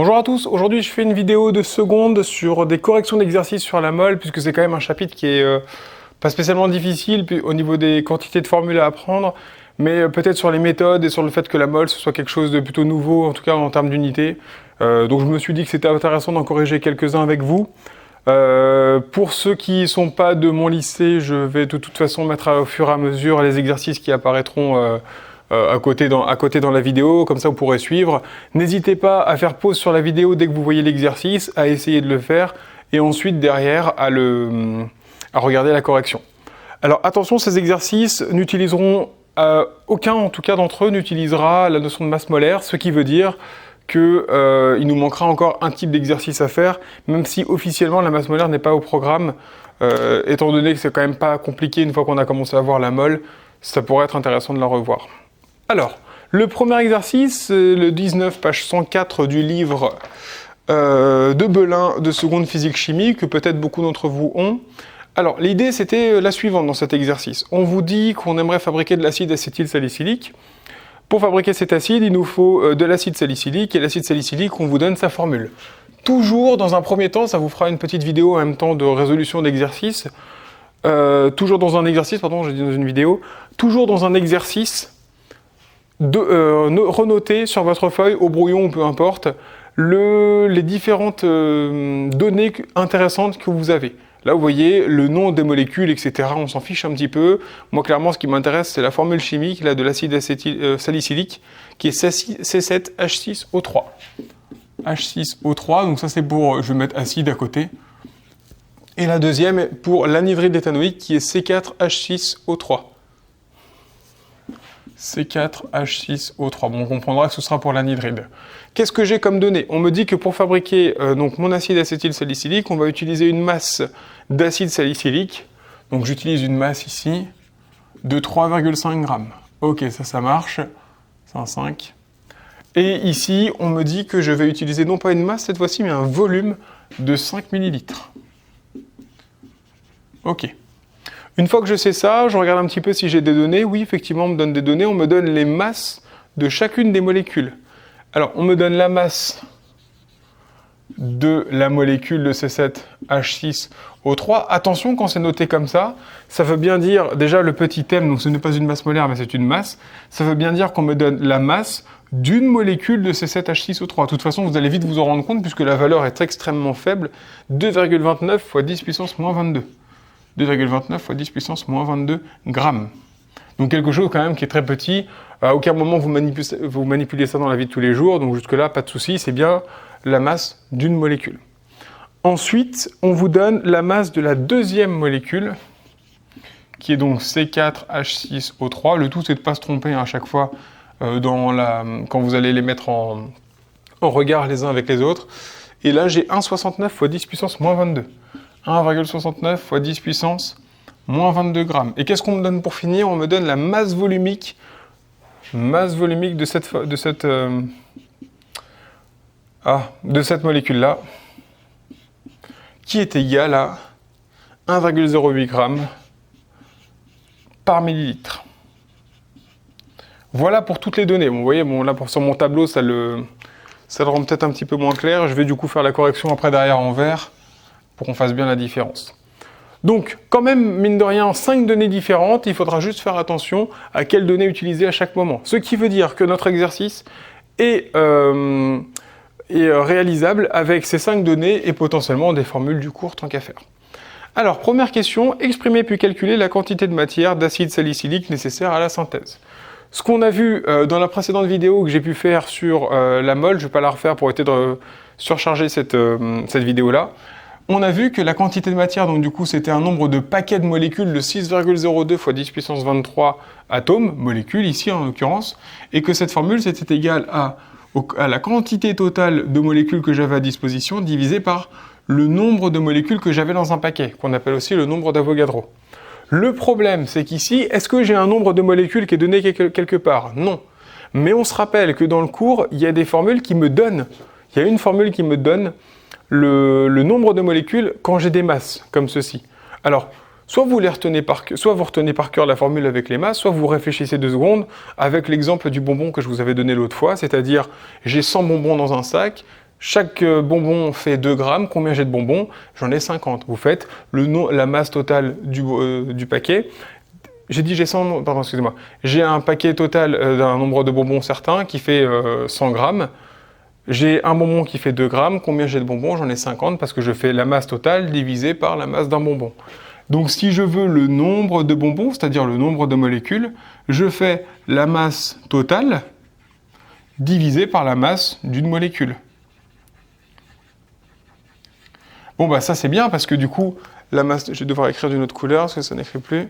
Bonjour à tous, aujourd'hui je fais une vidéo de secondes sur des corrections d'exercices sur la molle, puisque c'est quand même un chapitre qui est pas spécialement difficile au niveau des quantités de formules à apprendre, mais peut-être sur les méthodes et sur le fait que la molle ce soit quelque chose de plutôt nouveau, en tout cas en termes d'unité. Donc je me suis dit que c'était intéressant d'en corriger quelques-uns avec vous. Pour ceux qui ne sont pas de mon lycée, je vais de toute façon mettre au fur et à mesure les exercices qui apparaîtront à côté dans la vidéo, comme ça vous pourrez suivre. N'hésitez pas à faire pause sur la vidéo dès que vous voyez l'exercice, à essayer de le faire, et ensuite derrière à regarder la correction. Alors attention, ces exercices n'utiliseront, aucun en tout cas d'entre eux n'utilisera la notion de masse molaire, ce qui veut dire qu'il nous manquera encore un type d'exercice à faire, même si officiellement la masse molaire n'est pas au programme, étant donné que c'est quand même pas compliqué une fois qu'on a commencé à voir la molle, ça pourrait être intéressant de la revoir. Alors, le premier exercice, c'est le 19, page 104 du livre de Belin de seconde physique-chimie, que peut-être beaucoup d'entre vous ont. Alors, l'idée, c'était la suivante dans cet exercice. On vous dit qu'on aimerait fabriquer de l'acide acétylsalicylique. Pour fabriquer cet acide, il nous faut de l'acide salicylique, et l'acide salicylique, on vous donne sa formule. Toujours, dans un premier temps, ça vous fera une petite vidéo en même temps de résolution d'exercice. Toujours dans un exercice, pardon, j'ai dit dans une vidéo, toujours dans un exercice, renotez sur votre feuille, au brouillon ou peu importe, les différentes données intéressantes que vous avez. Là, vous voyez le nom des molécules, etc. On s'en fiche un petit peu. Moi, clairement, ce qui m'intéresse, c'est la formule chimique là, de l'acide salicylique, qui est C7H6O3. H6O3, donc ça c'est pour, je vais mettre acide à côté. Et la deuxième est pour l'anhydride éthanoïque, qui est C4H6O3. C4H6O3. Bon, on comprendra que ce sera pour l'anhydride. Qu'est-ce que j'ai comme données? On me dit que pour fabriquer donc mon acide acétylsalicylique, on va utiliser une masse d'acide salicylique. Donc j'utilise une masse ici de 3,5 grammes. Ok, ça marche. C'est un 5. Et ici, on me dit que je vais utiliser non pas une masse cette fois-ci, mais un volume de 5 millilitres. Ok. Une fois que je sais ça, je regarde un petit peu si j'ai des données. Oui, effectivement, on me donne des données. On me donne les masses de chacune des molécules. Alors, on me donne la masse de la molécule de C7H6O3. Attention, quand c'est noté comme ça veut bien dire, déjà le petit m, donc ce n'est pas une masse molaire, mais c'est une masse, ça veut bien dire qu'on me donne la masse d'une molécule de C7H6O3. De toute façon, vous allez vite vous en rendre compte, puisque la valeur est extrêmement faible, 2,29 fois 10 puissance moins 22. 2,29 fois 10 puissance moins 22 grammes. Donc quelque chose quand même qui est très petit. À aucun moment vous manipulez ça dans la vie de tous les jours, donc jusque-là, pas de souci, c'est bien la masse d'une molécule. Ensuite, on vous donne la masse de la deuxième molécule, qui est donc C4H6O3. Le tout, c'est de ne pas se tromper à chaque fois quand vous allez les mettre en regard les uns avec les autres. Et là, j'ai 1,69 fois 10 puissance moins 22. 1,69 fois 10 puissance moins 22 grammes. Et qu'est-ce qu'on me donne pour finir? On me donne la masse volumique de cette molécule-là, qui est égale à 1,08 g par millilitre. Voilà pour toutes les données. Bon, vous voyez, là sur mon tableau, ça le rend peut-être un petit peu moins clair. Je vais du coup faire la correction après derrière en vert, pour qu'on fasse bien la différence. Donc, quand même, mine de rien, 5 données différentes, il faudra juste faire attention à quelles données utiliser à chaque moment. Ce qui veut dire que notre exercice est réalisable avec ces 5 données et potentiellement des formules du cours, tant qu'à faire. Alors, première question, exprimer puis calculer la quantité de matière d'acide salicylique nécessaire à la synthèse. Ce qu'on a vu dans la précédente vidéo que j'ai pu faire sur la molle, je ne vais pas la refaire pour éviter de surcharger cette vidéo-là. On a vu que la quantité de matière, donc du coup, c'était un nombre de paquets de molécules de 6,02 fois 10 puissance 23 atomes, molécules ici en l'occurrence, et que cette formule, c'était égal à la quantité totale de molécules que j'avais à disposition divisé par le nombre de molécules que j'avais dans un paquet, qu'on appelle aussi le nombre d'Avogadro. Le problème, c'est qu'ici, est-ce que j'ai un nombre de molécules qui est donné quelque part? Non. Mais on se rappelle que dans le cours, il y a des formules qui me donnent, il y a une formule qui me donne le nombre de molécules quand j'ai des masses, comme ceci. Alors, soit vous retenez par cœur la formule avec les masses, soit vous réfléchissez 2 secondes avec l'exemple du bonbon que je vous avais donné l'autre fois, c'est-à-dire j'ai 100 bonbons dans un sac, Chaque bonbon fait 2 grammes. Combien j'ai de bonbons? J'en ai 50. Vous faites la masse totale du paquet. J'ai dit j'ai 100, pardon, excusez-moi. J'ai un paquet total d'un nombre de bonbons certain qui fait 100 grammes. J'ai un bonbon qui fait 2 grammes. Combien j'ai de bonbons? J'en ai 50 parce que je fais la masse totale divisée par la masse d'un bonbon. Donc si je veux le nombre de bonbons, c'est-à-dire le nombre de molécules, je fais la masse totale divisée par la masse d'une molécule. Bon bah ça c'est bien parce que du coup, la masse, je vais devoir écrire d'une autre couleur parce que ça n'écrit plus.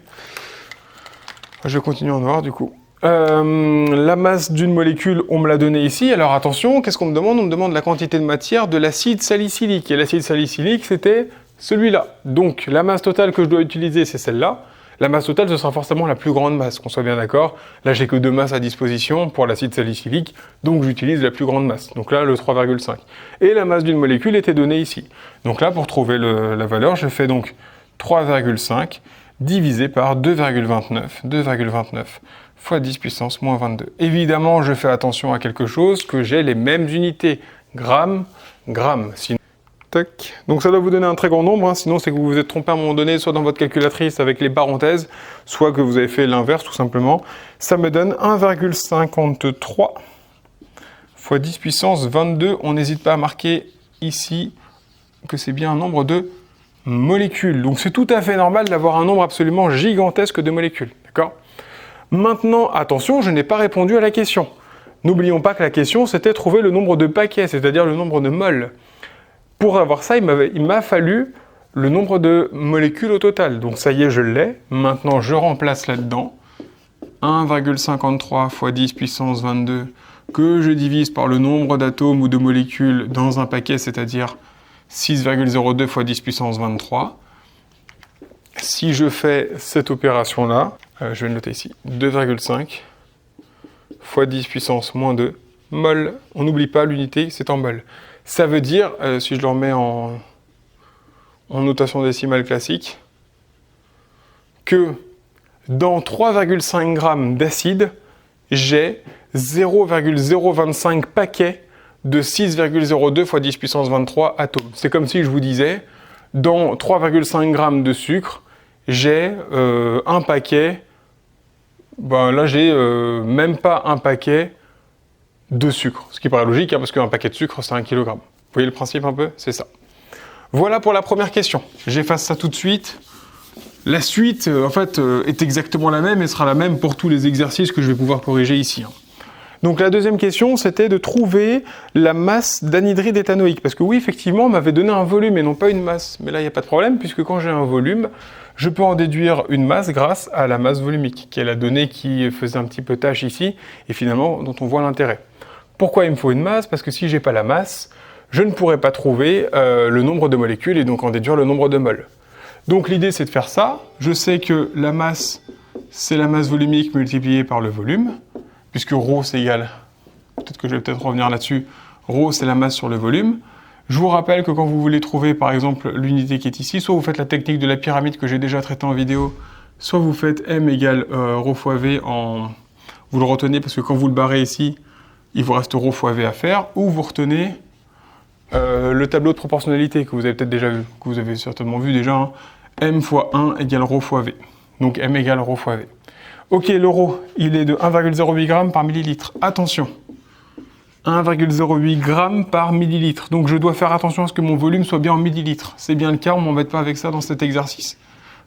Je continue en noir du coup. La masse d'une molécule, on me l'a donnée ici. Alors attention, qu'est-ce qu'on me demande? On me demande la quantité de matière de l'acide salicylique. Et l'acide salicylique, c'était celui-là. Donc la masse totale que je dois utiliser, c'est celle-là. La masse totale, ce sera forcément la plus grande masse, qu'on soit bien d'accord. Là, j'ai que 2 masses à disposition pour l'acide salicylique, donc j'utilise la plus grande masse. Donc là, le 3,5. Et la masse d'une molécule était donnée ici. Donc là, pour trouver la valeur, je fais donc 3,5 divisé par 2,29. 2,29 fois 10 puissance moins 22. Évidemment, je fais attention à quelque chose, que j'ai les mêmes unités. Grammes, grammes. Sinon, tac. Donc ça doit vous donner un très grand nombre, hein. Sinon c'est que vous vous êtes trompé à un moment donné, soit dans votre calculatrice avec les parenthèses, soit que vous avez fait l'inverse tout simplement. Ça me donne 1,53 fois 10 puissance 22. On n'hésite pas à marquer ici que c'est bien un nombre de molécules. Donc c'est tout à fait normal d'avoir un nombre absolument gigantesque de molécules. D'accord ? Maintenant, attention, je n'ai pas répondu à la question. N'oublions pas que la question, c'était trouver le nombre de paquets, c'est-à-dire le nombre de moles. Pour avoir ça, il m'a fallu le nombre de molécules au total. Donc ça y est, je l'ai. Maintenant, je remplace là-dedans 1,53 fois 10 puissance 22 que je divise par le nombre d'atomes ou de molécules dans un paquet, c'est-à-dire 6,02 fois 10 puissance 23. Si je fais cette opération-là, je vais le noter ici, 2,5 fois 10 puissance moins 2 mol. On n'oublie pas l'unité, c'est en mol. Ça veut dire, si je le remets en notation décimale classique, que dans 3,5 grammes d'acide, j'ai 0,025 paquets de 6,02 fois 10 puissance 23 atomes. C'est comme si je vous disais, dans 3,5 grammes de sucre, j'ai un paquet, ben là j'ai même pas un paquet de sucre. Ce qui paraît logique, hein, parce qu'un paquet de sucre c'est 1 kg. Vous voyez le principe un peu? C'est ça. Voilà pour la première question. J'efface ça tout de suite. La suite, en fait, est exactement la même et sera la même pour tous les exercices que je vais pouvoir corriger ici. Hein. Donc la deuxième question, c'était de trouver la masse d'anhydride éthanoïque. Parce que oui, effectivement, on m'avait donné un volume et non pas une masse. Mais là, il n'y a pas de problème, puisque quand j'ai un volume, je peux en déduire une masse grâce à la masse volumique, qui est la donnée qui faisait un petit peu tâche ici, et finalement, dont on voit l'intérêt. Pourquoi il me faut une masse? Parce que si j'ai pas la masse, je ne pourrais pas trouver le nombre de molécules et donc en déduire le nombre de moles. Donc l'idée, c'est de faire ça. Je sais que la masse, c'est la masse volumique multipliée par le volume, puisque ρ c'est égal, peut-être que je vais revenir là-dessus, ρ c'est la masse sur le volume. Je vous rappelle que quand vous voulez trouver par exemple l'unité qui est ici, soit vous faites la technique de la pyramide que j'ai déjà traitée en vidéo, soit vous faites m égale ρ fois v vous le retenez parce que quand vous le barrez ici, il vous reste ρ fois v à faire, ou vous retenez le tableau de proportionnalité que vous avez peut-être déjà vu, que vous avez certainement vu déjà, hein. M fois 1 égale ρ fois v. Donc m égale ρ fois v. Ok, le ρ, il est de 1,08 g par millilitre. Attention, 1,08 g par millilitre. Donc je dois faire attention à ce que mon volume soit bien en millilitres. C'est bien le cas, on ne m'embête pas avec ça dans cet exercice.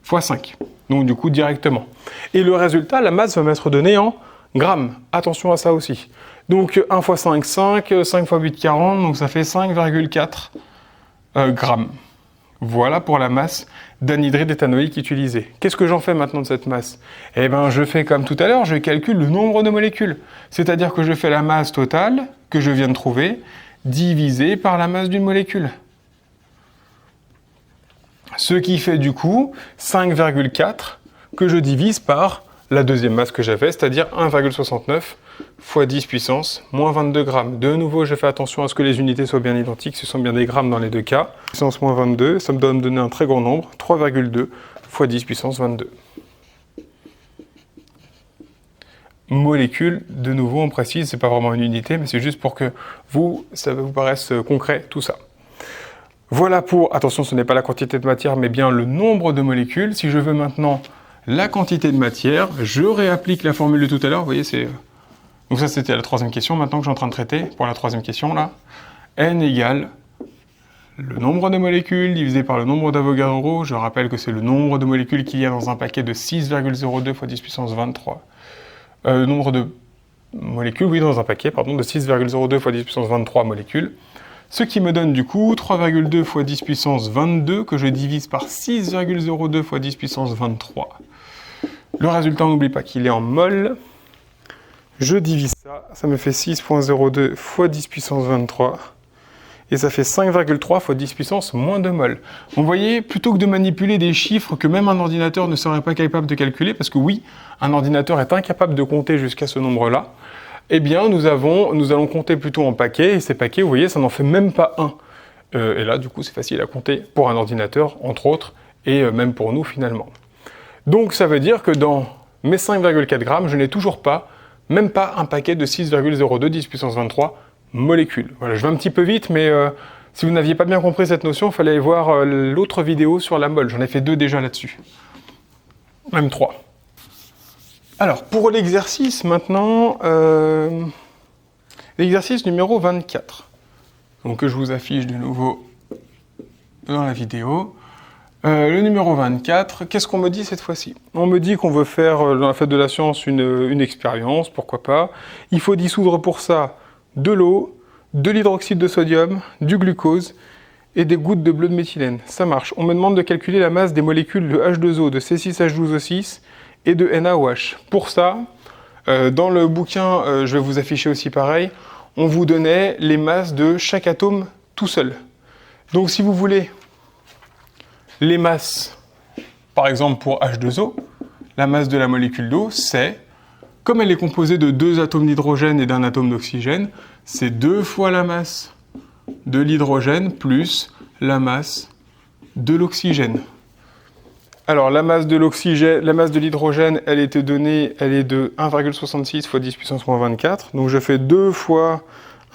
Fois 5. Donc du coup, directement. Et le résultat, la masse va m'être donnée en grammes. Attention à ça aussi. Donc 1 fois 5, 5. 5 fois 8, 40. Donc ça fait 5,4 grammes. Voilà pour la masse d'anhydride éthanoïque utilisée. Qu'est-ce que j'en fais maintenant de cette masse? Eh bien, je fais comme tout à l'heure, je calcule le nombre de molécules. C'est-à-dire que je fais la masse totale que je viens de trouver divisée par la masse d'une molécule. Ce qui fait du coup 5,4 que je divise par la deuxième masse que j'avais, c'est-à-dire 1,69 fois 10 puissance moins 22 grammes. De nouveau, je fais attention à ce que les unités soient bien identiques, ce sont bien des grammes dans les deux cas. Puissance moins 22, ça me doit me donner un très grand nombre, 3,2 fois 10 puissance 22. molécules. De nouveau, on précise, c'est pas vraiment une unité, mais c'est juste pour que ça vous paraisse concret, tout ça. Voilà pour, attention, ce n'est pas la quantité de matière, mais bien le nombre de molécules. Si je veux maintenant la quantité de matière, je réapplique la formule de tout à l'heure. Vous voyez, c'est... Donc ça, c'était la troisième question, maintenant que je suis en train de traiter, pour la troisième question, là. N égale le nombre de molécules divisé par le nombre d'Avogadro. Je rappelle que c'est le nombre de molécules qu'il y a dans un paquet de 6,02 fois 10 puissance 23. Le nombre de molécules, oui, dans un paquet, pardon, de 6,02 fois 10 puissance 23 molécules. Ce qui me donne du coup 3,2 fois 10 puissance 22 que je divise par 6,02 fois 10 puissance 23. Le résultat, on n'oublie pas qu'il est en mol. Je divise ça, ça me fait 6,02 fois 10 puissance 23. Et ça fait 5,3 fois 10 puissance moins 2 mol. Vous voyez, plutôt que de manipuler des chiffres que même un ordinateur ne serait pas capable de calculer, parce que oui, un ordinateur est incapable de compter jusqu'à ce nombre-là, eh bien, nous allons compter plutôt en paquets, et ces paquets, vous voyez, ça n'en fait même pas un. Et là, du coup, c'est facile à compter pour un ordinateur, entre autres, et même pour nous, finalement. Donc, ça veut dire que dans mes 5,4 grammes, je n'ai toujours pas, même pas un paquet de 6,02 10 puissance 23 molécules. Voilà, je vais un petit peu vite, mais si vous n'aviez pas bien compris cette notion, il fallait aller voir l'autre vidéo sur la mol. J'en ai fait 2 déjà là-dessus. Même 3. Alors, pour l'exercice maintenant, l'exercice numéro 24, donc que je vous affiche de nouveau dans la vidéo. Le numéro 24, qu'est-ce qu'on me dit cette fois-ci? On me dit qu'on veut faire, dans la fête de la science, une expérience, pourquoi pas. Il faut dissoudre pour ça de l'eau, de l'hydroxyde de sodium, du glucose et des gouttes de bleu de méthylène. Ça marche. On me demande de calculer la masse des molécules de H2O, de C6H12O6 et de NaOH. Pour ça, dans le bouquin, je vais vous afficher aussi pareil, on vous donnait les masses de chaque atome tout seul. Donc si vous voulez les masses, par exemple pour H2O, la masse de la molécule d'eau, c'est, comme elle est composée de 2 atomes d'hydrogène et d'un atome d'oxygène, c'est 2 fois la masse de l'hydrogène plus la masse de l'oxygène. Alors la masse de l'hydrogène, elle était donnée, elle est de 1,66 fois 10 puissance moins 24. Donc je fais 2 fois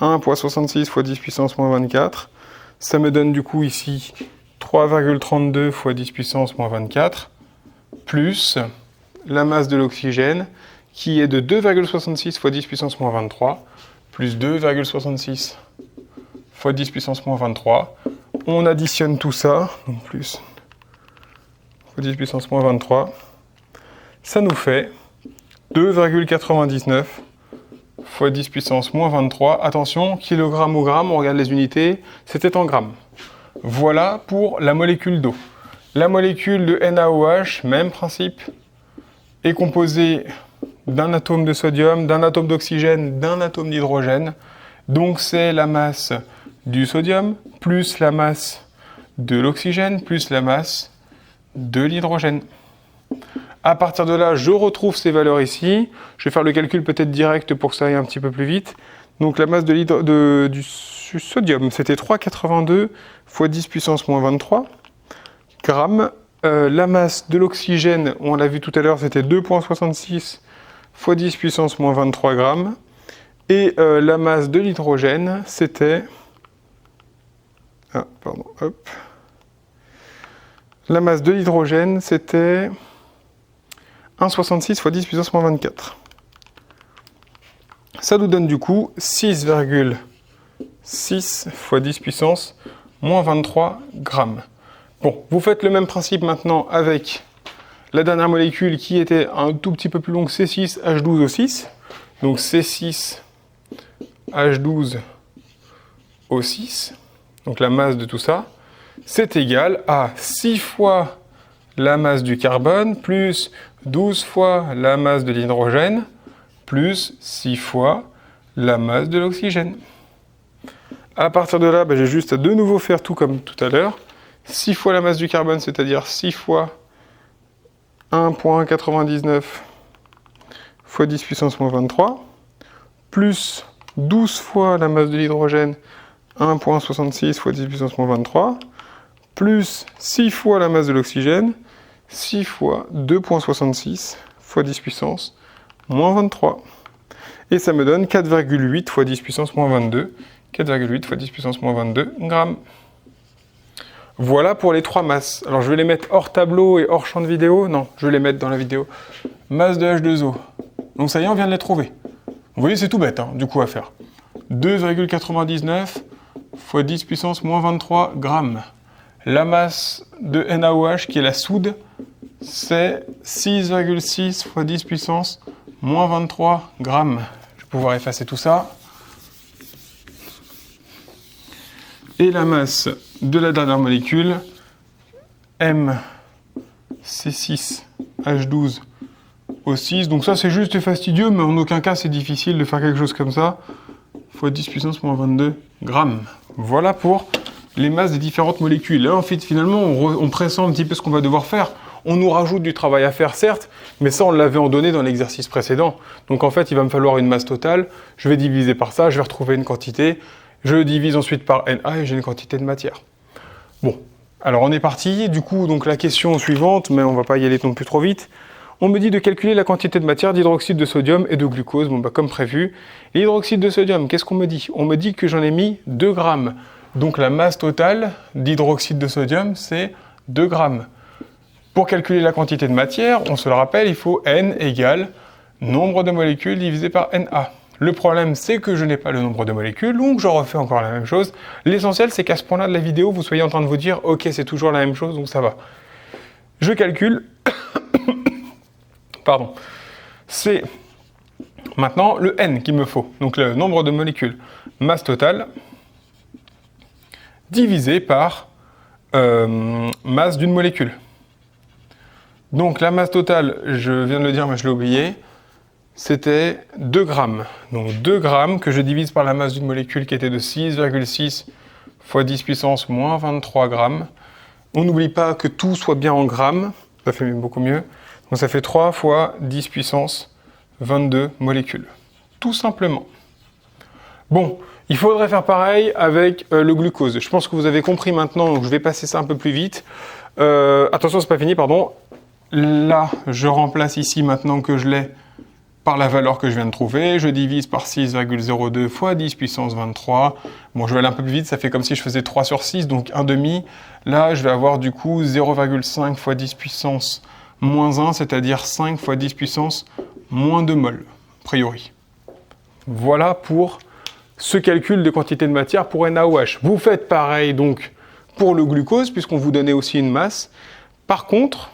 1,66 fois 10 puissance moins 24. Ça me donne du coup ici 3,32 fois 10 puissance moins 24, plus la masse de l'oxygène, qui est de 2,66 fois 10 puissance moins 23, plus 2,66 fois 10 puissance moins 23. On additionne tout ça, donc plus fois 10 puissance moins 23. Ça nous fait 2,99 fois 10 puissance moins 23. Attention, kilogramme ou gramme, on regarde les unités, c'était en grammes. Voilà pour la molécule d'eau. La molécule de NaOH, même principe, est composée d'un atome de sodium, d'un atome d'oxygène, d'un atome d'hydrogène. Donc c'est la masse du sodium, plus la masse de l'oxygène, plus la masse de l'hydrogène. À partir de là, je retrouve ces valeurs ici. Je vais faire le calcul peut-être direct pour que ça aille un petit peu plus vite. Donc la masse du sodium, c'était 3,82 fois 10 puissance moins 23 grammes. La masse de l'oxygène, on l'a vu tout à l'heure, c'était 2,66 fois 10 puissance moins 23 grammes. Et la masse de l'hydrogène, c'était... La masse de l'hydrogène, c'était 1,66 fois 10 puissance moins 24. Ça nous donne du coup 6,6 fois 10 puissance moins 23 grammes. Bon, vous faites le même principe maintenant avec la dernière molécule qui était un tout petit peu plus longue, C6H12O6. Donc C6H12O6, donc la masse de tout ça, c'est égal à 6 fois la masse du carbone plus 12 fois la masse de l'hydrogène plus 6 fois la masse de l'oxygène. À partir de là, j'ai juste à de nouveau faire tout comme tout à l'heure. 6 fois la masse du carbone, c'est-à-dire 6 fois 1,99 fois 10 puissance moins 23, plus 12 fois la masse de l'hydrogène, 1,66 fois 10 puissance moins 23, plus 6 fois la masse de l'oxygène, 6 fois 2,66 fois 10 puissance moins 23. Et ça me donne 4,8 fois 10 puissance moins 22. 4,8 fois 10 puissance moins 22 grammes. Voilà pour les 3 masses. Alors je vais les mettre hors tableau et hors champ de vidéo. Non, je vais les mettre dans la vidéo. Masse de H2O. Donc ça y est, on vient de les trouver. Vous voyez, c'est tout bête, hein, du coup, à faire. 2,99 fois 10 puissance moins 23 grammes. La masse de NaOH, qui est la soude, c'est 6,6 fois 10 puissance moins 23 grammes. Je vais pouvoir effacer tout ça. Et la masse de la dernière molécule, MC6H12O6. Donc ça, c'est juste fastidieux, mais en aucun cas, c'est difficile de faire quelque chose comme ça. Fois 10 puissance moins 22 grammes. Voilà pour les masses des différentes molécules. Là, en fait, finalement, on pressent un petit peu ce qu'on va devoir faire. On nous rajoute du travail à faire, certes, mais ça, on l'avait en donné dans l'exercice précédent. Donc, en fait, il va me falloir une masse totale. Je vais diviser par ça, je vais retrouver une quantité. Je divise ensuite par Na et j'ai une quantité de matière. Bon, alors on est parti. Du coup, donc la question suivante, mais on ne va pas y aller non plus trop vite. On me dit de calculer la quantité de matière d'hydroxyde de sodium et de glucose. Bon, bah, comme prévu. L'hydroxyde de sodium, qu'est-ce qu'on me dit? On me dit que j'en ai mis 2 grammes. Donc la masse totale d'hydroxyde de sodium, c'est 2 grammes. Pour calculer la quantité de matière, on se le rappelle, il faut N égale nombre de molécules divisé par Na. Le problème, c'est que je n'ai pas le nombre de molécules, donc je refais encore la même chose. L'essentiel, c'est qu'à ce point-là de la vidéo, vous soyez en train de vous dire « Ok, c'est toujours la même chose, donc ça va ». Je calcule. Pardon. C'est maintenant le N qu'il me faut, donc le nombre de molécules. Masse totale divisé par masse d'une molécule. Donc la masse totale, je viens de le dire, mais je l'ai oublié, c'était 2 grammes. Donc 2 grammes que je divise par la masse d'une molécule qui était de 6,6 fois 10 puissance moins 23 grammes. On n'oublie pas que tout soit bien en grammes, ça fait beaucoup mieux. Donc ça fait 3 fois 10 puissance 22 molécules. Tout simplement. Bon, il faudrait faire pareil avec le glucose. Je pense que vous avez compris maintenant, donc je vais passer ça un peu plus vite. Attention, c'est pas fini, pardon. Là, je remplace ici, maintenant que je l'ai, par la valeur que je viens de trouver. Je divise par 6,02 fois 10 puissance 23. Bon, je vais aller un peu plus vite, ça fait comme si je faisais 3 sur 6, donc 1,5. Là, je vais avoir du coup 0,5 fois 10 puissance moins 1, c'est-à-dire 5 fois 10 puissance moins 2 mol, a priori. Voilà pour ce calcul de quantité de matière pour NaOH. Vous faites pareil donc pour le glucose, puisqu'on vous donnait aussi une masse. Par contre,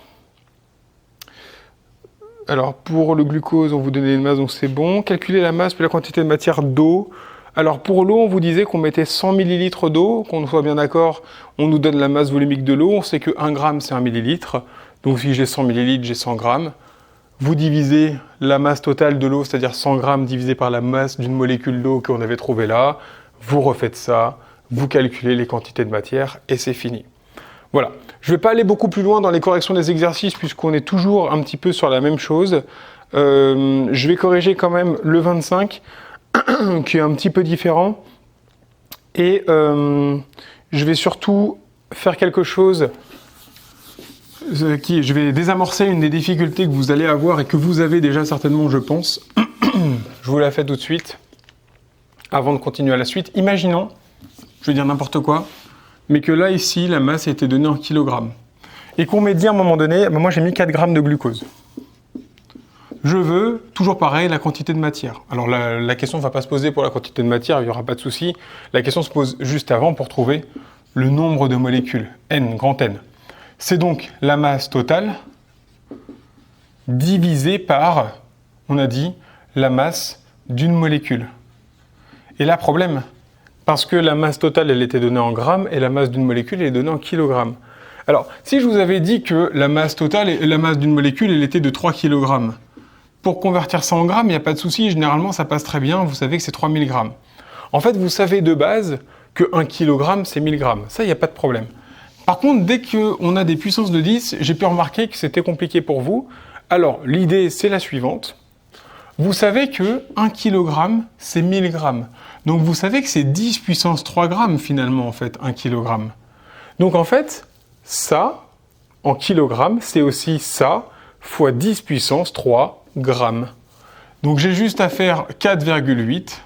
alors pour le glucose, on vous donnait une masse, donc c'est bon. Calculer la masse puis la quantité de matière d'eau. Alors pour l'eau, on vous disait qu'on mettait 100 ml d'eau, qu'on soit bien d'accord, on nous donne la masse volumique de l'eau, on sait que 1 gramme c'est 1 millilitre, donc si j'ai 100 ml, j'ai 100 grammes. Vous divisez la masse totale de l'eau, c'est-à-dire 100 grammes divisé par la masse d'une molécule d'eau qu'on avait trouvée là, vous refaites ça, vous calculez les quantités de matière et c'est fini. Voilà, je ne vais pas aller beaucoup plus loin dans les corrections des exercices puisqu'on est toujours un petit peu sur la même chose. Je vais corriger quand même le 25 qui est un petit peu différent et je vais surtout faire quelque chose je vais désamorcer une des difficultés que vous allez avoir et que vous avez déjà certainement, je pense. Je vous la fais tout de suite, avant de continuer à la suite. Imaginons, je vais dire n'importe quoi, mais que là, ici, la masse a été donnée en kilogrammes. Et qu'on m'ait dit à un moment donné, moi j'ai mis 4 grammes de glucose. Je veux, toujours pareil, la quantité de matière. Alors la question ne va pas se poser pour la quantité de matière, il n'y aura pas de souci. La question se pose juste avant pour trouver le nombre de molécules, N, grand N. C'est donc la masse totale divisée par, on a dit, la masse d'une molécule. Et là, problème, parce que la masse totale, elle était donnée en grammes, et la masse d'une molécule, elle est donnée en kilogrammes. Alors, si je vous avais dit que la masse totale et la masse d'une molécule, elle était de 3 kg, pour convertir ça en grammes, il n'y a pas de souci, généralement, ça passe très bien, vous savez que c'est 3000 grammes. En fait, vous savez de base que 1 kg, c'est 1000 grammes. Ça, il n'y a pas de problème. Par contre, dès qu'on a des puissances de 10, j'ai pu remarquer que c'était compliqué pour vous. Alors, l'idée, c'est la suivante. Vous savez que 1 kg, c'est 1000 grammes. Donc, vous savez que c'est 10 puissance 3 grammes, finalement, en fait, 1 kg. Donc, en fait, ça, en kilogrammes, c'est aussi ça, fois 10 puissance 3 grammes. Donc j'ai juste à faire 4,8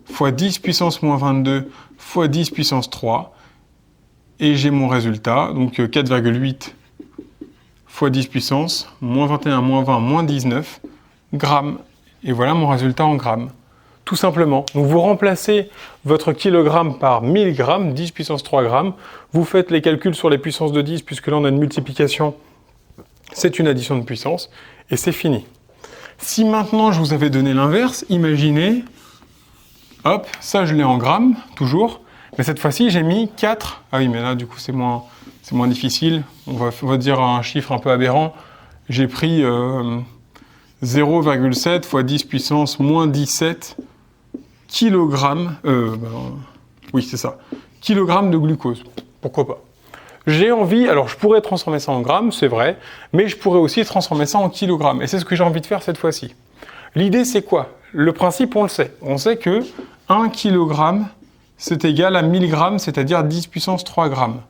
fois 10 puissance moins 22 fois 10 puissance 3. Et j'ai mon résultat, donc 4,8 fois 10 puissance, moins 21, moins 20, moins 19 grammes. Et voilà mon résultat en grammes. Tout simplement. Donc vous remplacez votre kilogramme par 1000 grammes, 10 puissance 3 grammes. Vous faites les calculs sur les puissances de 10, puisque là on a une multiplication, c'est une addition de puissance, et c'est fini. Si maintenant je vous avais donné l'inverse, imaginez, hop, ça je l'ai en grammes, toujours, mais cette fois-ci j'ai mis 4, ah oui mais là du coup c'est moins difficile, on va dire un chiffre un peu aberrant, j'ai pris 0,7 fois 10 puissance moins 17 kilogrammes, oui c'est ça, kilogrammes de glucose, pourquoi pas. J'ai envie, alors je pourrais transformer ça en grammes, c'est vrai, mais je pourrais aussi transformer ça en kilogrammes, et c'est ce que j'ai envie de faire cette fois-ci. L'idée c'est quoi? Le principe on le sait, on sait que 1 kg c'est égal à 1000 grammes, c'est-à-dire 10 puissance 3 grammes.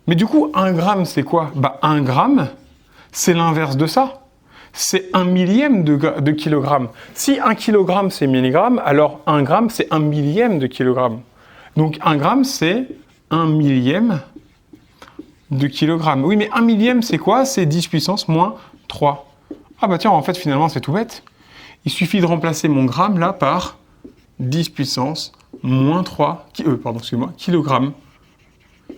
Mais du coup, 1 gramme c'est quoi? 1 gramme, c'est l'inverse de ça. C'est 1 millième de kilogramme. Si 1 kilogramme c'est 1000 grammes, alors 1 gramme c'est 1 millième de kilogramme. Donc 1 gramme c'est 1 millième de kilogramme. Oui, mais 1 millième c'est quoi? C'est 10 puissance moins 3. Ah bah tiens, en fait finalement c'est tout bête. Il suffit de remplacer mon gramme là par 10 puissance moins 3, kilogrammes.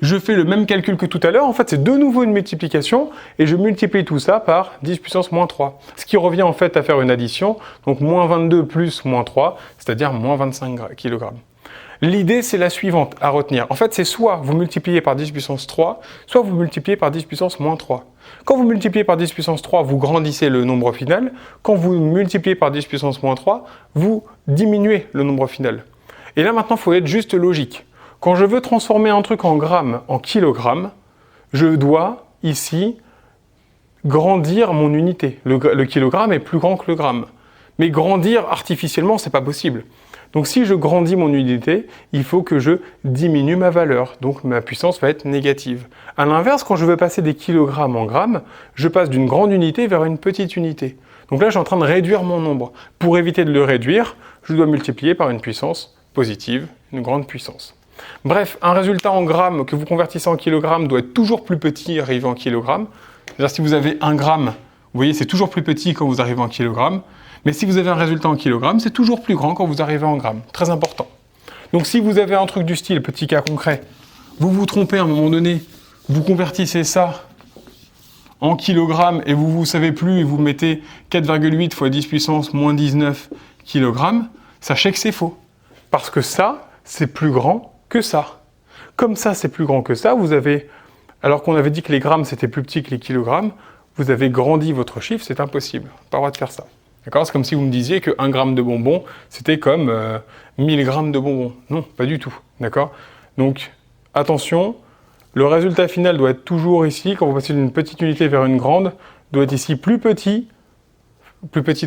Je fais le même calcul que tout à l'heure, en fait c'est de nouveau une multiplication, et je multiplie tout ça par 10 puissance moins 3. Ce qui revient en fait à faire une addition, donc moins 22 plus moins 3, c'est-à-dire moins 25 kg. L'idée c'est la suivante à retenir. En fait c'est soit vous multipliez par 10 puissance 3, soit vous multipliez par 10 puissance moins 3. Quand vous multipliez par 10 puissance 3, vous grandissez le nombre final. Quand vous multipliez par 10 puissance moins 3, vous diminuez le nombre final. Et là maintenant il faut être juste logique. Quand je veux transformer un truc en grammes, en kilogrammes, je dois ici grandir mon unité. Le kilogramme est plus grand que le gramme. Mais grandir artificiellement, c'est pas possible. Donc si je grandis mon unité, il faut que je diminue ma valeur. Donc ma puissance va être négative. A l'inverse, quand je veux passer des kilogrammes en grammes, je passe d'une grande unité vers une petite unité. Donc là, je suis en train de réduire mon nombre. Pour éviter de le réduire, je dois multiplier par une puissance positive, une grande puissance. Bref, un résultat en grammes que vous convertissez en kilogrammes doit être toujours plus petit arrivé en kilogrammes. C'est-à-dire si vous avez 1 gramme, vous voyez, c'est toujours plus petit quand vous arrivez en kilogrammes. Mais si vous avez un résultat en kilogrammes, c'est toujours plus grand quand vous arrivez en grammes. Très important. Donc si vous avez un truc du style, petit cas concret, vous vous trompez à un moment donné, vous convertissez ça en kilogrammes et vous ne savez plus et vous mettez 4,8 fois 10 puissance moins 19 kilogrammes, sachez que c'est faux. Parce que ça, c'est plus grand que ça. Comme ça, c'est plus grand que ça, vous avez, alors qu'on avait dit que les grammes, c'était plus petit que les kilogrammes, vous avez grandi votre chiffre, c'est impossible. Pas le droit de faire ça. D'accord? C'est comme si vous me disiez que 1 gramme de bonbons, c'était comme 1000 grammes de bonbons. Non, pas du tout. D'accord? Donc, attention, le résultat final doit être toujours ici, quand vous passez d'une petite unité vers une grande, doit être ici plus petit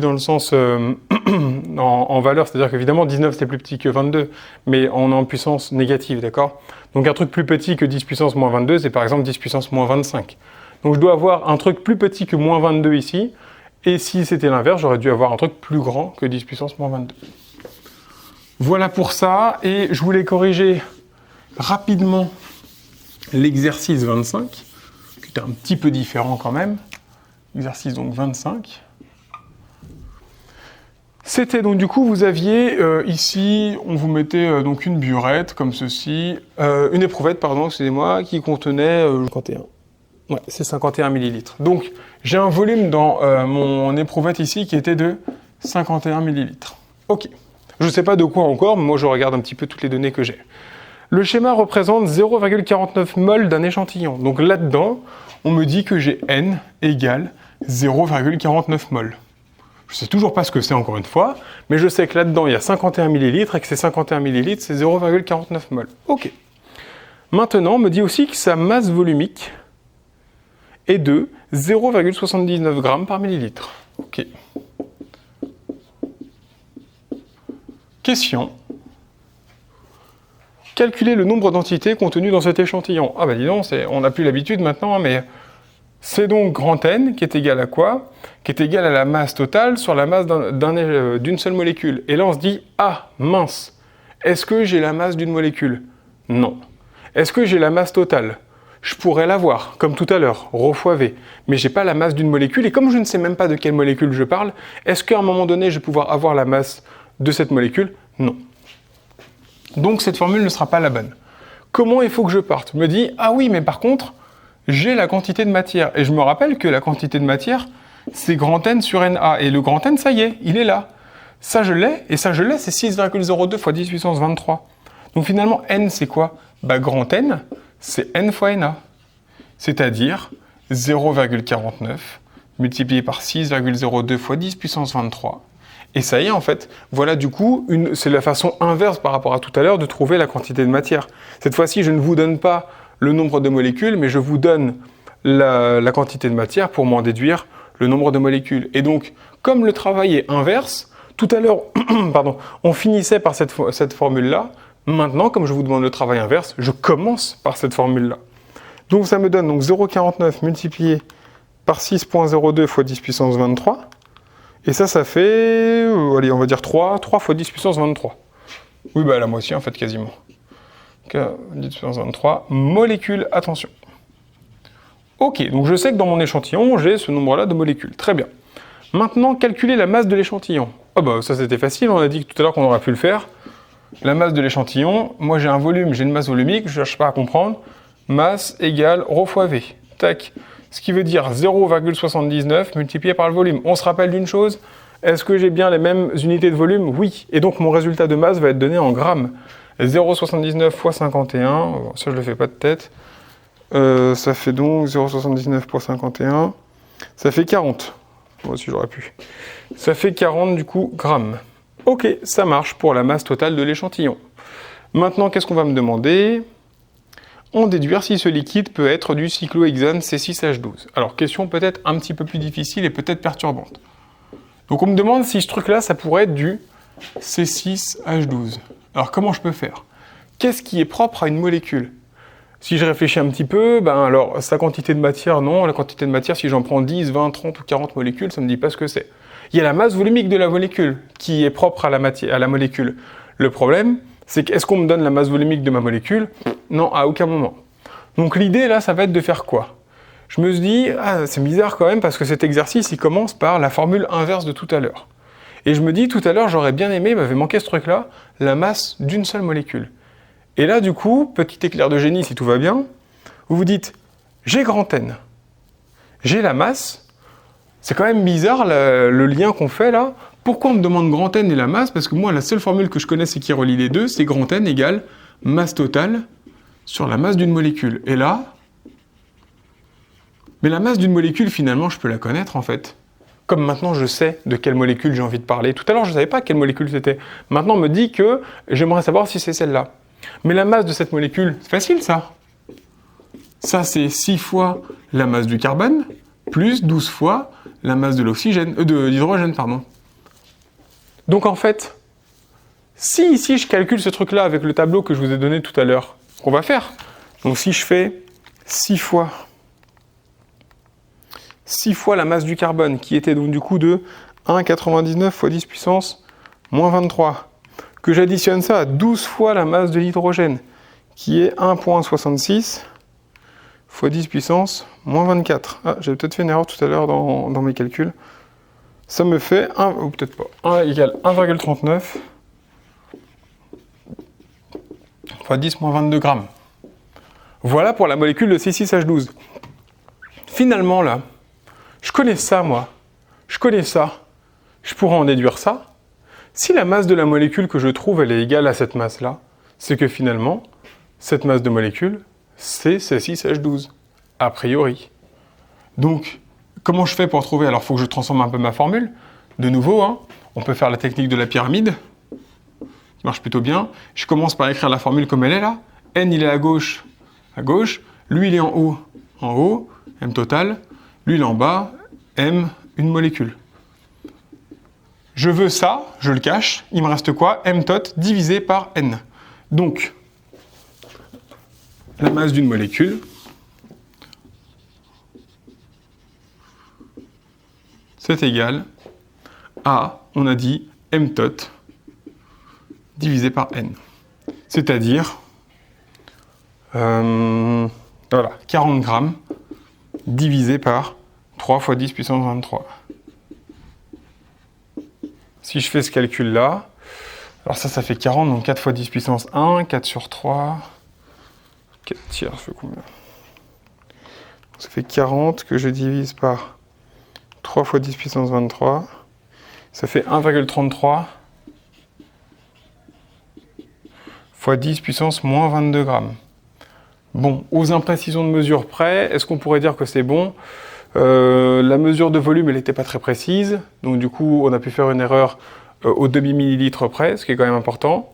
dans le sens en valeur, c'est-à-dire qu'évidemment 19 c'est plus petit que 22, mais on est en puissance négative, d'accord? Donc un truc plus petit que 10 puissance moins 22, c'est par exemple 10 puissance moins 25. Donc je dois avoir un truc plus petit que moins 22 ici, et si c'était l'inverse, j'aurais dû avoir un truc plus grand que 10 puissance moins 22. Voilà pour ça, et je voulais corriger rapidement l'exercice 25, qui était un petit peu différent quand même. Exercice donc 25. C'était donc du coup, vous aviez ici, on vous mettait donc une burette comme ceci, une éprouvette, pardon, excusez-moi, qui contenait 51. Ouais, c'est 51 millilitres. Donc, j'ai un volume dans mon éprouvette ici qui était de 51 millilitres. Ok. Je ne sais pas de quoi encore, mais moi je regarde un petit peu toutes les données que j'ai. Le schéma représente 0,49 mol d'un échantillon. Donc là-dedans, on me dit que j'ai N égale 0,49 mol. Je ne sais toujours pas ce que c'est encore une fois, mais je sais que là-dedans, il y a 51 millilitres et que ces 51 millilitres, c'est 0,49 mol. Ok. Maintenant, on me dit aussi que sa masse volumique est de 0,79 g par millilitre. Ok. Question. Calculer le nombre d'entités contenues dans cet échantillon. Ah bah dis donc, on n'a plus l'habitude maintenant, mais C'est donc grand N qui est égal à quoi? Qui est égal à la masse totale sur la masse d'une seule molécule. Et là, on se dit, ah, mince, est-ce que j'ai la masse d'une molécule? Non. Est-ce que j'ai la masse totale? Je pourrais l'avoir, comme tout à l'heure, ρ fois V. Mais je n'ai pas la masse d'une molécule, et comme je ne sais même pas de quelle molécule je parle, est-ce qu'à un moment donné, je vais pouvoir avoir la masse de cette molécule? Non. Donc cette formule ne sera pas la bonne. Comment il faut que je parte? Je me dis, ah oui, mais par contre, j'ai la quantité de matière. Et je me rappelle que la quantité de matière, c'est grand N sur NA. Et le grand N, ça y est, il est là. Ça, je l'ai, et ça, je l'ai, c'est 6,02 fois 10 puissance 23. Donc finalement, N, c'est quoi? Bah, grand N, c'est N fois NA. C'est-à-dire 0,49 multiplié par 6,02 fois 10 puissance 23. Et ça y est, en fait, voilà du coup, c'est la façon inverse par rapport à tout à l'heure de trouver la quantité de matière. Cette fois-ci, je ne vous donne pas le nombre de molécules, mais je vous donne la quantité de matière pour m'en déduire le nombre de molécules. Et donc, comme le travail est inverse, tout à l'heure, pardon, on finissait par cette formule-là. Maintenant, comme je vous demande le travail inverse, je commence par cette formule-là. Donc ça me donne donc 0,49 multiplié par 6,02 fois 10 puissance 23. Et ça fait, allez, on va dire 3 fois 10 puissance 23. Oui, bah la moitié en fait, quasiment. 10 puissance 23 molécules, attention. Ok, donc je sais que dans mon échantillon, j'ai ce nombre-là de molécules. Très bien. Maintenant, calculer la masse de l'échantillon. Ah bah ça c'était facile, on a dit tout à l'heure qu'on aurait pu le faire. La masse de l'échantillon, moi j'ai un volume, j'ai une masse volumique, je ne cherche pas à comprendre. Masse égale ρ fois V. Tac. Ce qui veut dire 0,79 multiplié par le volume. On se rappelle d'une chose, est-ce que j'ai bien les mêmes unités de volume? Oui. Et donc mon résultat de masse va être donné en grammes. 0,79 fois 51, ça je le fais pas de tête. Ça fait donc 0,79 fois 51, ça fait 40. Moi aussi j'aurais pu. Ça fait 40 du coup grammes. Ok, ça marche pour la masse totale de l'échantillon. Maintenant, qu'est-ce qu'on va me demander? En déduire si ce liquide peut être du cyclohexane C6H12. Alors, question peut-être un petit peu plus difficile et peut-être perturbante. Donc, on me demande si ce truc-là, ça pourrait être du C6H12. Alors, comment je peux faire? Qu'est-ce qui est propre à une molécule? Si je réfléchis un petit peu, ben alors, sa quantité de matière, non. La quantité de matière, si j'en prends 10, 20, 30 ou 40 molécules, ça ne me dit pas ce que c'est. Il y a la masse volumique de la molécule qui est propre à la molécule. Le problème, c'est qu'est-ce qu'on me donne la masse volumique de ma molécule? Non, à aucun moment. Donc l'idée là, ça va être de faire quoi? Je me dis, ah, c'est bizarre quand même parce que cet exercice, il commence par la formule inverse de tout à l'heure. Et je me dis, tout à l'heure, j'aurais bien aimé, il m'avait manqué ce truc-là, la masse d'une seule molécule. Et là, du coup, petit éclair de génie si tout va bien, vous vous dites, j'ai grand N, j'ai la masse. C'est quand même bizarre le lien qu'on fait là. Pourquoi on me demande grand N et la masse? Parce que moi, la seule formule que je connais et qui relie les deux, c'est grand N égale masse totale sur la masse d'une molécule. Et là, mais la masse d'une molécule, finalement, je peux la connaître en fait. Comme maintenant, je sais de quelle molécule j'ai envie de parler. Tout à l'heure, je ne savais pas quelle molécule c'était. Maintenant, on me dit que j'aimerais savoir si c'est celle-là. Mais la masse de cette molécule, c'est facile ça. Ça, c'est 6 fois la masse du carbone, plus 12 fois la masse de l'hydrogène, pardon. Donc en fait, si ici je calcule ce truc-là avec le tableau que je vous ai donné tout à l'heure, ce qu'on va faire, donc si je fais 6 fois la masse du carbone, qui était donc du coup de 1,99 fois 10 puissance moins 23, que j'additionne ça à 12 fois la masse de l'hydrogène, qui est 1,66 fois 10 puissance moins 24. Ah, j'ai peut-être fait une erreur tout à l'heure dans mes calculs. Ça me fait 1, ou peut-être pas, 1 égale 1,39 fois 10 moins 22 grammes. Voilà pour la molécule de C6H12. Finalement, là, je connais ça, moi. Je connais ça. Je pourrais en déduire ça. Si la masse de la molécule que je trouve, elle est égale à cette masse-là, c'est que finalement, cette masse de molécule, c'est C6H12, a priori. Donc, comment je fais pour trouver? Alors, il faut que je transforme un peu ma formule. De nouveau, hein, on peut faire la technique de la pyramide, qui marche plutôt bien. Je commence par écrire la formule comme elle est là. N, il est à gauche. Lui, il est en haut, M total. Lui, il est en bas, M, une molécule. Je veux ça, je le cache. Il me reste quoi? M tot divisé par N. Donc, la masse d'une molécule c'est égal à, on a dit, m tot divisé par n. C'est-à-dire, voilà, 40 grammes divisé par 3 fois 10 puissance 23. Si je fais ce calcul-là, alors ça fait 40, donc 4 fois 10 puissance 1, 4 sur 3, 4 tiers, je fais combien? Ça fait 40 que je divise par 3 fois 10 puissance 23, ça fait 1,33 fois 10 puissance moins 22 grammes. Bon, aux imprécisions de mesure près, est-ce qu'on pourrait dire que c'est bon? La mesure de volume, elle n'était pas très précise, donc du coup, on a pu faire une erreur au demi-millilitre près, ce qui est quand même important.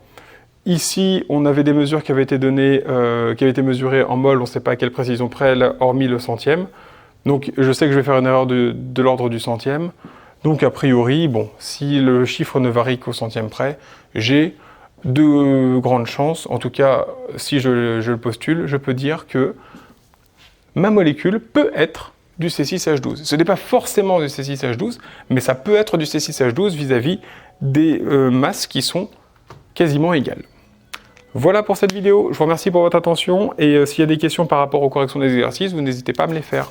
Ici, on avait des mesures qui avaient été données, qui avaient été mesurées en mol, on ne sait pas à quelle précision près, hormis le centième. Donc, je sais que je vais faire une erreur de l'ordre du centième. Donc, a priori, bon, si le chiffre ne varie qu'au centième près, j'ai de grandes chances, en tout cas, si je le postule, je peux dire que ma molécule peut être du C6H12. Ce n'est pas forcément du C6H12, mais ça peut être du C6H12 vis-à-vis des masses qui sont quasiment égales. Voilà pour cette vidéo, je vous remercie pour votre attention et s'il y a des questions par rapport aux corrections des exercices, vous n'hésitez pas à me les faire.